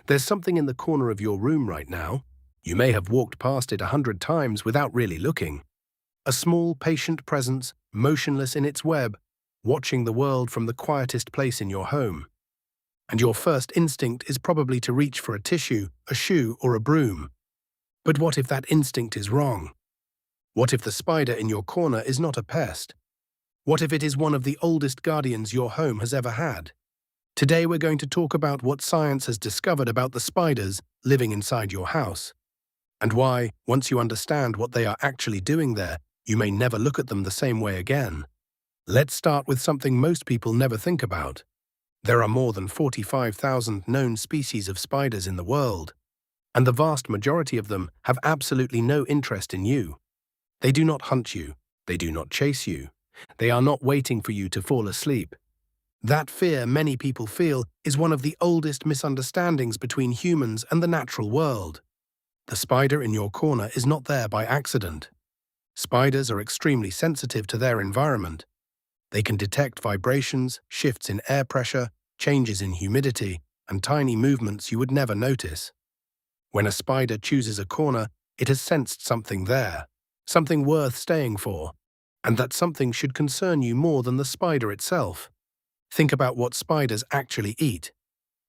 There's something in the corner of your room right now. You may have walked past it 100 times without really looking. A small, patient presence, motionless in its web, watching the world from the quietest place in your home. And your first instinct is probably to reach for a tissue, a shoe, or a broom. But what if that instinct is wrong? What if the spider in your corner is not a pest? What if it is one of the oldest guardians your home has ever had? Today we're going to talk about what science has discovered about the spiders living inside your house, and why, once you understand what they are actually doing there, you may never look at them the same way again. Let's start with something most people never think about. There are more than 45,000 known species of spiders in the world, and the vast majority of them have absolutely no interest in you. They do not hunt you. They do not chase you. They are not waiting for you to fall asleep. That fear many people feel is one of the oldest misunderstandings between humans and the natural world. The spider in your corner is not there by accident. Spiders are extremely sensitive to their environment. They can detect vibrations, shifts in air pressure, changes in humidity, and tiny movements you would never notice. When a spider chooses a corner, it has sensed something there, something worth staying for, and that something should concern you more than the spider itself. Think about what spiders actually eat.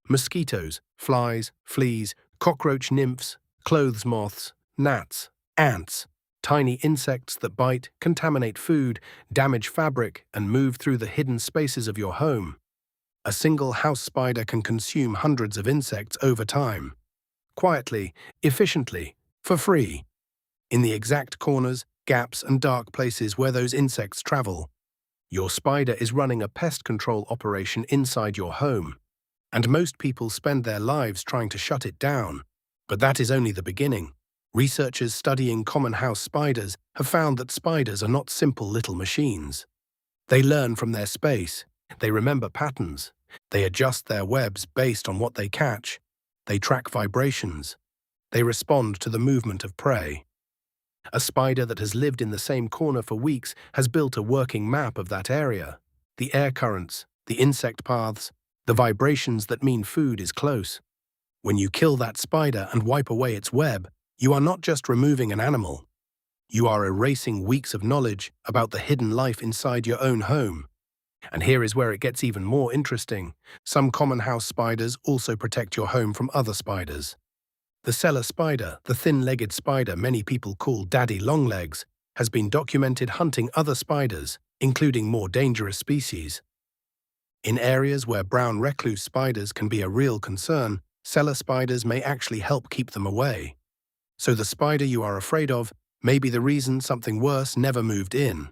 Mosquitoes, flies, fleas, cockroach nymphs, clothes moths, gnats, ants, tiny insects that bite, contaminate food, damage fabric, and move through the hidden spaces of your home. A single house spider can consume hundreds of insects over time. Quietly, efficiently, for free. In the exact corners, gaps, and dark places where those insects travel. Your spider is running a pest control operation inside your home, and most people spend their lives trying to shut it down. But that is only the beginning. Researchers studying common house spiders have found that spiders are not simple little machines. They learn from their space, they remember patterns, they adjust their webs based on what they catch, they track vibrations, they respond to the movement of prey. A spider that has lived in the same corner for weeks has built a working map of that area, the air currents, the insect paths, the vibrations that mean food is close. When you kill that spider and wipe away its web, you are not just removing an animal. You are erasing weeks of knowledge about the hidden life inside your own home. And here is where it gets even more interesting. Some common house spiders also protect your home from other spiders. The cellar spider, the thin-legged spider many people call daddy longlegs, has been documented hunting other spiders, including more dangerous species. In areas where brown recluse spiders can be a real concern, cellar spiders may actually help keep them away. So the spider you are afraid of may be the reason something worse never moved in.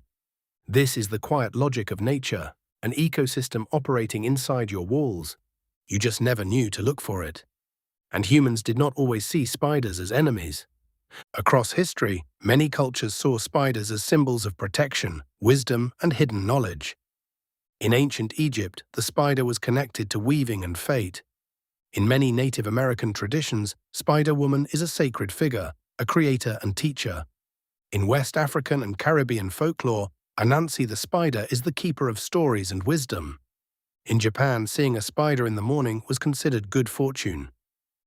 This is the quiet logic of nature, an ecosystem operating inside your walls. You just never knew to look for it. And humans did not always see spiders as enemies. Across history, many cultures saw spiders as symbols of protection, wisdom, and hidden knowledge. In ancient Egypt, the spider was connected to weaving and fate. In many Native American traditions, Spider-Woman is a sacred figure, a creator and teacher. In West African and Caribbean folklore, Anansi the spider is the keeper of stories and wisdom. In Japan, seeing a spider in the morning was considered good fortune.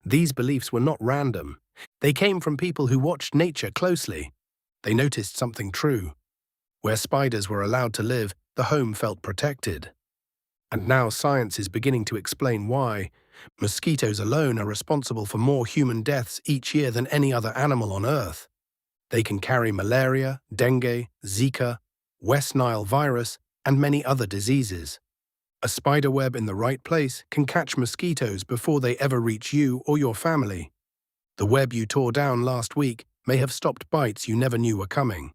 These beliefs were not random. They came from people who watched nature closely. They noticed something true. Where spiders were allowed to live, the home felt protected. And now science is beginning to explain why. Mosquitoes alone are responsible for more human deaths each year than any other animal on Earth. They can carry malaria, dengue, Zika, West Nile virus, and many other diseases. A spider web in the right place can catch mosquitoes before they ever reach you or your family. The web you tore down last week may have stopped bites you never knew were coming.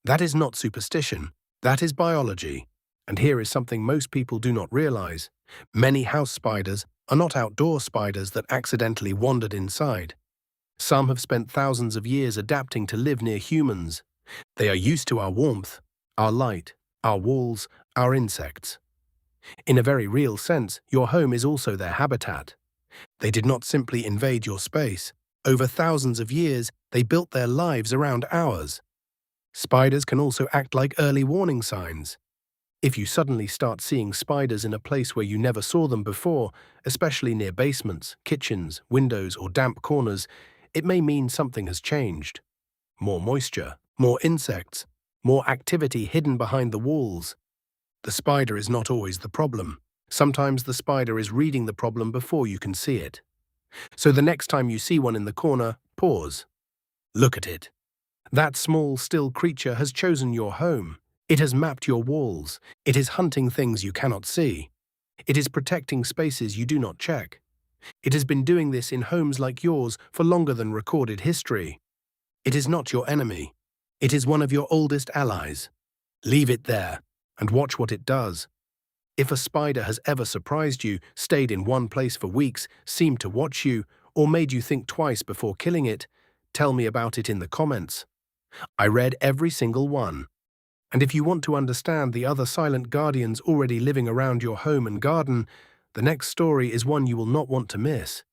That is not superstition, that is biology. And here is something most people do not realize. Many house spiders are not outdoor spiders that accidentally wandered inside. Some have spent thousands of years adapting to live near humans. They are used to our warmth, our light, our walls, our insects. In a very real sense, your home is also their habitat. They did not simply invade your space. Over thousands of years, they built their lives around ours. Spiders can also act like early warning signs. If you suddenly start seeing spiders in a place where you never saw them before, especially near basements, kitchens, windows, or damp corners, it may mean something has changed. More moisture, more insects, more activity hidden behind the walls. The spider is not always the problem. Sometimes the spider is reading the problem before you can see it. So the next time you see one in the corner, pause. Look at it. That small, still creature has chosen your home. It has mapped your walls. It is hunting things you cannot see. It is protecting spaces you do not check. It has been doing this in homes like yours for longer than recorded history. It is not your enemy. It is one of your oldest allies. Leave it there and watch what it does. If a spider has ever surprised you, stayed in one place for weeks, seemed to watch you, or made you think twice before killing it, tell me about it in the comments. I read every single one. And if you want to understand the other silent guardians already living around your home and garden, the next story is one you will not want to miss.